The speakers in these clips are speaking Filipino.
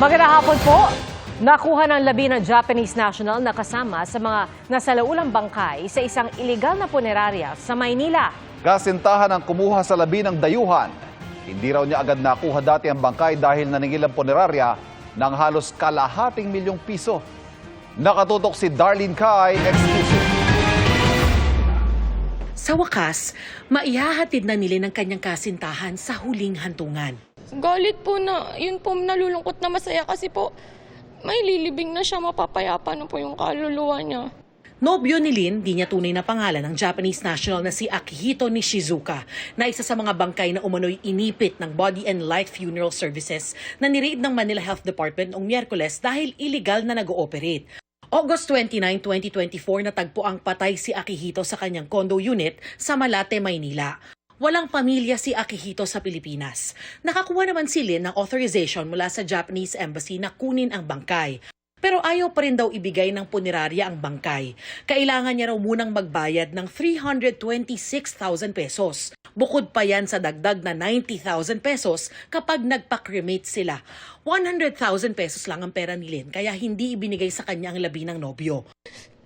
Magandang hapon po. Nakuha ng labi ng Japanese national na kasama sa mga nasalaulang bangkay sa isang iligal na punerarya sa Maynila. Kasintahan ang kumuha sa labi ng dayuhan. Hindi raw niya agad nakuha dati ang bangkay dahil naningil ang punerarya ng halos kalahating milyong piso. Nakatutok si Darlene Kai, exclusive. Sa wakas, maihahatid na nila ng kanyang kasintahan sa huling hantungan. Galit po na, yun po nalulungkot na masaya kasi po may lilibing na siya, mapapayapa na po yung kaluluwa niya. Nobyo ni Lin, di niya tunay na pangalan ng Japanese national na si Akihito Nishizuka, na isa sa mga bangkay na umano'y inipit ng Body and Light Funeral Services na nireid ng Manila Health Department noong Miyerkules dahil illegal na nag-ooperate. August 29, 2024, natagpo ang patay si Akihito sa kanyang condo unit sa Malate, Maynila. Walang pamilya si Akihito sa Pilipinas. Nakakuha naman si Lin ng authorization mula sa Japanese Embassy na kunin ang bangkay. Pero ayaw pa rin daw ibigay ng punerarya ang bangkay. Kailangan niya raw munang magbayad ng 326,000 pesos. Bukod pa yan sa dagdag na 90,000 pesos kapag nagpa-cremate sila. 100,000 pesos lang ang pera ni Lin, kaya hindi ibinigay sa kanya ang labi ng nobyo.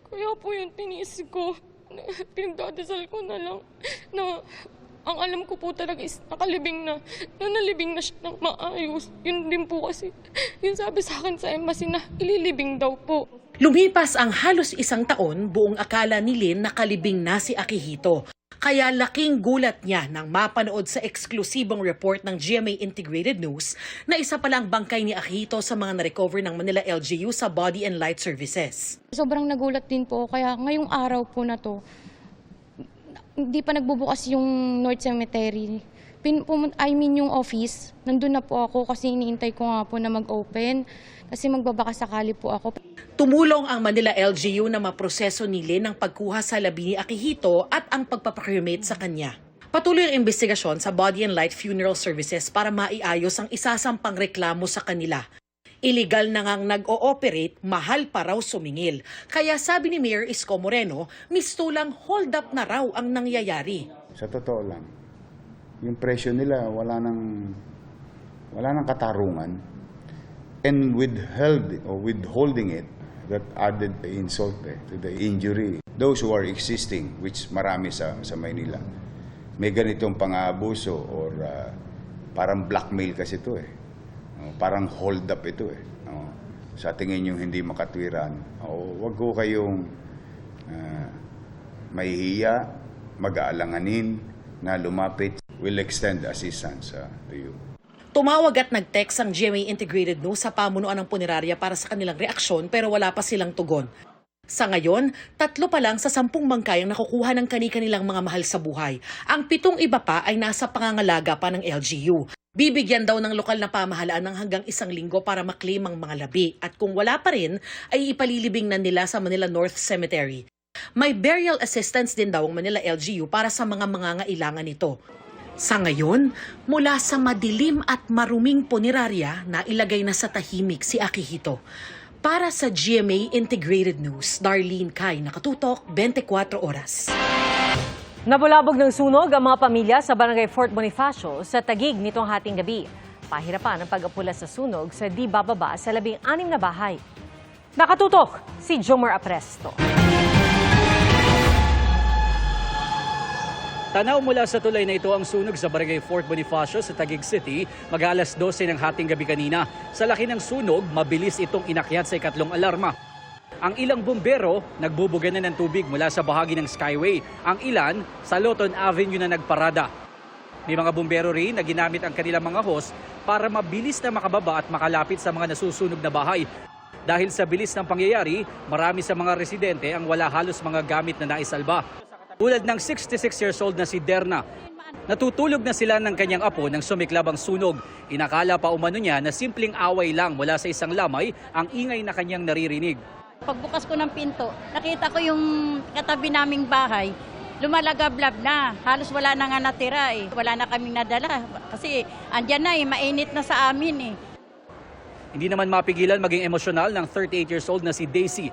Kaya po yung tinis ko, pinagdadasal ko na lang na ang alam ko po talaga is nakalibing na nalibing na siya ng maayos. Yun din po kasi, yun sabi sa akin sa embassy na ililibing daw po. Lumipas ang halos isang taon, buong akala ni Lin nakalibing na si Akihito. Kaya laking gulat niya nang mapanood sa eksklusibong report ng GMA Integrated News na isa palang bangkay ni Akihito sa mga na-recover ng Manila LGU sa Body and Light Services. Sobrang nagulat din po, kaya ngayong araw po na to, hindi pa nagbubukas yung North Cemetery. Yung office, nandun na po ako kasi iniintay ko nga po na mag-open kasi magbabaka sakali po ako. Tumulong ang Manila LGU na maproseso ni Lin ang pagkuha sa labi ni Akihito at ang pagpapakremate sa kanya. Patuloy ang investigasyon sa Body and Light Funeral Services para maiayos ang isasampang reklamo sa kanila. Illegal na ngang nag-ooperate, mahal pa raw sumingil. Kaya sabi ni Mayor Isko Moreno, mistulang hold up na raw ang nangyayari. Sa totoo lang, yung presyo nila wala nang katarungan, and withholding it, that added insult to the injury. Those who are existing, which marami sa Maynila, may ganitong pang-aabuso or parang blackmail kasi ito eh. Parang hold up ito eh. Sa tingin nyo hindi makatwiran, wag ko kayong mahihiya, mag-aalanganin na lumapit. We'll extend assistance to you. Tumawag at nag-text ang GMA Integrated News sa pamunuan ng punerarya para sa kanilang reaksyon pero wala pa silang tugon. Sa ngayon, 3 pa lang sa 10 bangkay ang nakukuha ng kani-kanilang mga mahal sa buhay. Ang 7 iba pa ay nasa pangangalaga pa ng LGU. Bibigyan daw ng lokal na pamahalaan ng hanggang 1 linggo para maklaim ang mga labi at kung wala pa rin ay ipalilibing na nila sa Manila North Cemetery. May burial assistance din daw ang Manila LGU para sa mga mangangailangan nito. Sa ngayon, mula sa madilim at maruming punerarya na ilagay na sa tahimik si Akihito. Para sa GMA Integrated News, Darlene Kai, nakatutok 24 oras. Nabulabog ng sunog ang mga pamilya sa Barangay Fort Bonifacio sa Taguig nitong hating gabi. Pahirapan ang pag-apula sa sunog sa di bababa sa 16 na bahay. Nakatutok si Jomar Apresto. Tanaw mula sa tulay na ito ang sunog sa Barangay Fort Bonifacio sa Taguig City mag-alas 12 ng hating gabi kanina. Sa laki ng sunog, mabilis itong inakyat sa ikatlong alarma. Ang ilang bumbero, nagbubuga na ng tubig mula sa bahagi ng Skyway. Ang ilan, sa Loton Avenue na nagparada. May mga bumbero rin na ginamit ang kanilang mga hose para mabilis na makababa at makalapit sa mga nasusunog na bahay. Dahil sa bilis ng pangyayari, marami sa mga residente ang wala halos mga gamit na naisalba. Tulad ng 66 years old na si Derna. Natutulog na sila ng kanyang apo nang sumiklab ang sunog. Inakala pa umano niya na simpleng away lang mula sa isang lamay ang ingay na kanyang naririnig. Pagbukas ko ng pinto, nakita ko yung katabi naming bahay, lumalagablab na. Halos wala na nga natira eh. Wala na kaming nadala kasi andyan na eh, mainit na sa amin eh. Hindi naman mapigilan maging emosyonal ng 38 years old na si Daisy.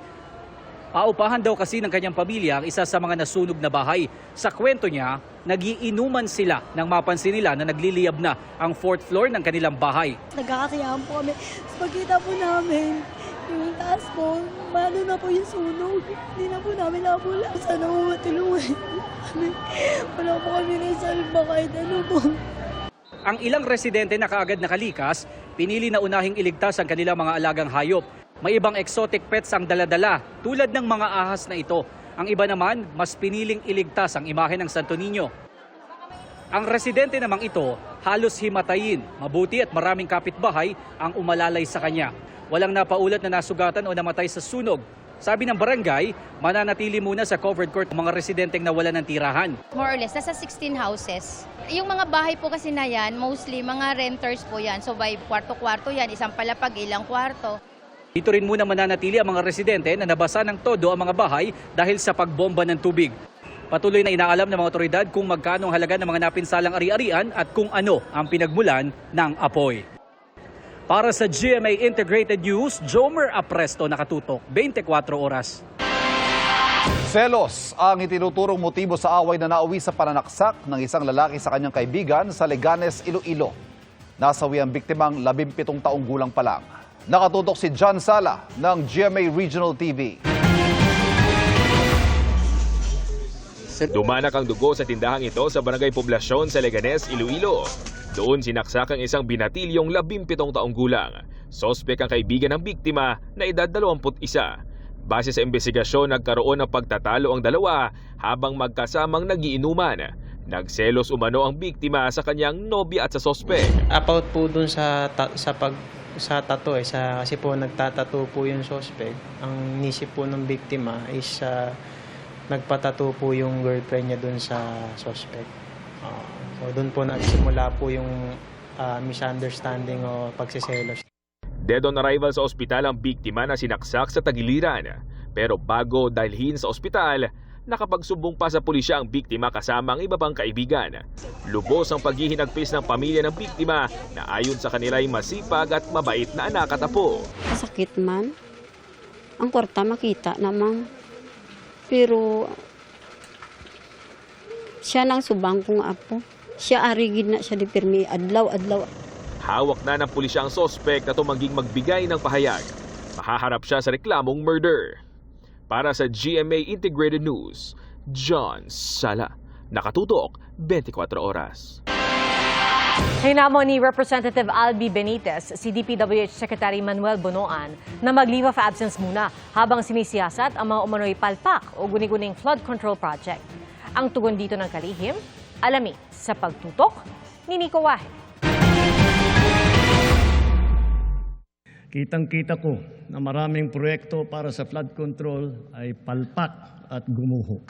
Paupahan daw kasi ng kanyang pamilya ang isa sa mga nasunog na bahay. Sa kwento niya, nagiinuman sila nang mapansin nila na nagliliyab na ang 4th floor ng kanilang bahay. Nagkakasiyahan po kami. Pagkita po namin, yung taas po, malo na po yung sunog. Hindi na po namin nabula. Sana po matulungan kami. Wala po kami nasalba kahit ano po. Ang ilang residente na kaagad nakalikas, pinili na unahing iligtas ang kanilang mga alagang hayop. May ibang exotic pets ang daladala, tulad ng mga ahas na ito. Ang iba naman, mas piniling iligtas ang imahe ng Santo Niño. Ang residente namang ito, halos himatayin, mabuti at maraming kapitbahay ang umalalay sa kanya. Walang napaulat na nasugatan o namatay sa sunog. Sabi ng barangay, mananatili muna sa covered court ang mga residenteng nawala ng tirahan. More or less, nasa 16 houses. Yung mga bahay po kasi na yan, mostly mga renters po yan. So by kwarto-kwarto yan, isang palapag, ilang kwarto. Dito rin muna mananatili ang mga residente na nabasa ng todo ang mga bahay dahil sa pagbomba ng tubig. Patuloy na inaalam ng mga otoridad kung magkano ang halaga ng mga napinsalang ari-arian at kung ano ang pinagmulan ng apoy. Para sa GMA Integrated News, Jomer Apresto, nakatutok, 24 oras. Selos ang itinuturong motibo sa away na nauwi sa pananaksak ng isang lalaki sa kanyang kaibigan sa Leganes, Iloilo. Nasawi ang biktimang 17 taong gulang pa lang. Nakatutok si John Sala ng GMA Regional TV. Dumanak ang dugo sa tindahang ito sa Barangay Poblasyon sa Leganes, Iloilo. Doon sinaksak ang isang binatilyong 17 taong gulang. Sospek ang kaibigan ng biktima na edad 21. Base sa investigasyon, nagkaroon ng pagtatalo ang dalawa habang magkasamang nagiinuman. Nagselos umano ang biktima sa kanyang nobya at sa sospek. About po dun sa tattoo kasi po nagtatattoo po yung suspect. Ang nisip po ng biktima is nagpatattoo po yung girlfriend niya dun sa suspect. So dun po nagsimula po yung misunderstanding o pagsiselos. Dead on arrival sa ospital ang biktima na sinaksak sa tagiliran. Pero bago dalhin sa ospital, nakapagsumbong pa sa pulisya ang biktima kasama ang iba pang kaibigan. Lubos ang paghihinagpis ng pamilya ng biktima na ayon sa kanila ay masipag at mabait na anak at apo. Sakit man. Ang kwarta makita naman. Pero siya nang subang kong apo. Siya arigid na siya di pirmi adlaw-adlaw. Hawak na ng pulisya ang sospek na tumangging magbigay ng pahayag. Mahaharap siya sa reklamong murder. Para sa GMA Integrated News, John Sala. Nakatutok, 24 oras. Hinamon ni Representative Albi Benitez si DPWH Secretary Manuel Bonoan na mag-leave of absence muna habang sinisiyasat ang mga umano'y palpak o guni-guning flood control project. Ang tugon dito ng kalihim, alamin sa pagtutok ni Nico Wahe. Kitang-kita ko na maraming proyekto para sa flood control ay palpak at gumuho.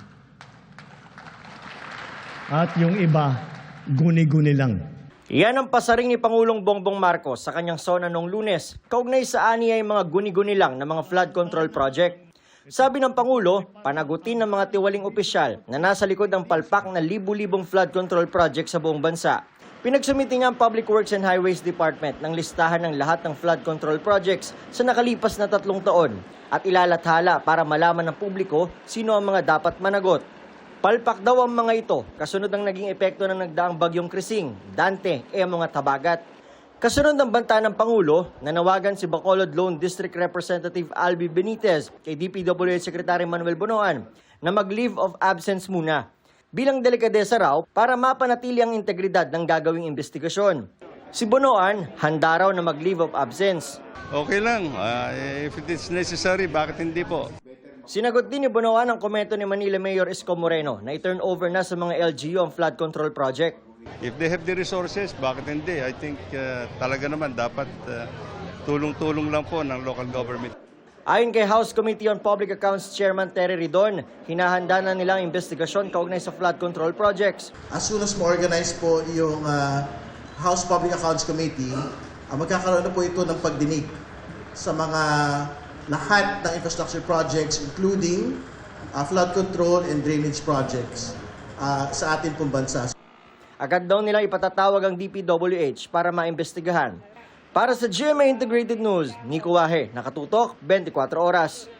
At yung iba, guni-guni lang. Iyan ang pasaring ni Pangulong Bongbong Marcos sa kanyang SONA noong Lunes, kaugnay sa ani ay mga guni-guni lang na mga flood control project. Sabi ng Pangulo, panagutin ng mga tiwaling opisyal na nasa likod ng palpak na libu-libong flood control project sa buong bansa. Pinagsumiti nga ang Public Works and Highways Department ng listahan ng lahat ng flood control projects sa nakalipas na 3 taon at ilalathala para malaman ng publiko sino ang mga dapat managot. Palpak daw ang mga ito kasunod ng naging epekto ng nagdaang bagyong Krising, Dante e mga Tabagat. Kasunod ng banta ng Pangulo, nanawagan si Bacolod Lone District Representative Albi Benitez kay DPWH Secretary Manuel Bonoan na mag-leave of absence muna. Bilang delikadesa raw para mapanatili ang integridad ng gagawing investigasyon. Si Bonoan, handa raw na mag-leave of absence. Okay lang. If it is necessary, bakit hindi po? Sinagot din ni Bonoan ang komento ni Manila Mayor Isko Moreno na i-turn over na sa mga LGU ang flood control project. If they have the resources, bakit hindi? I think talaga naman dapat tulong-tulong lang po ng local government. Ayon kay House Committee on Public Accounts Chairman Terry Ridon, hinahanda na nilang investigasyon kaugnay sa flood control projects. As soon as ma-organize po yung House Public Accounts Committee, magkakaroon na po ito ng pagdinig sa mga lahat ng infrastructure projects including flood control and drainage projects sa ating pong bansa. Agad daw nilang ipatatawag ang DPWH para maimbestigahan. Para sa GMA Integrated News, Nico Wahe, nakatutok, 24 oras.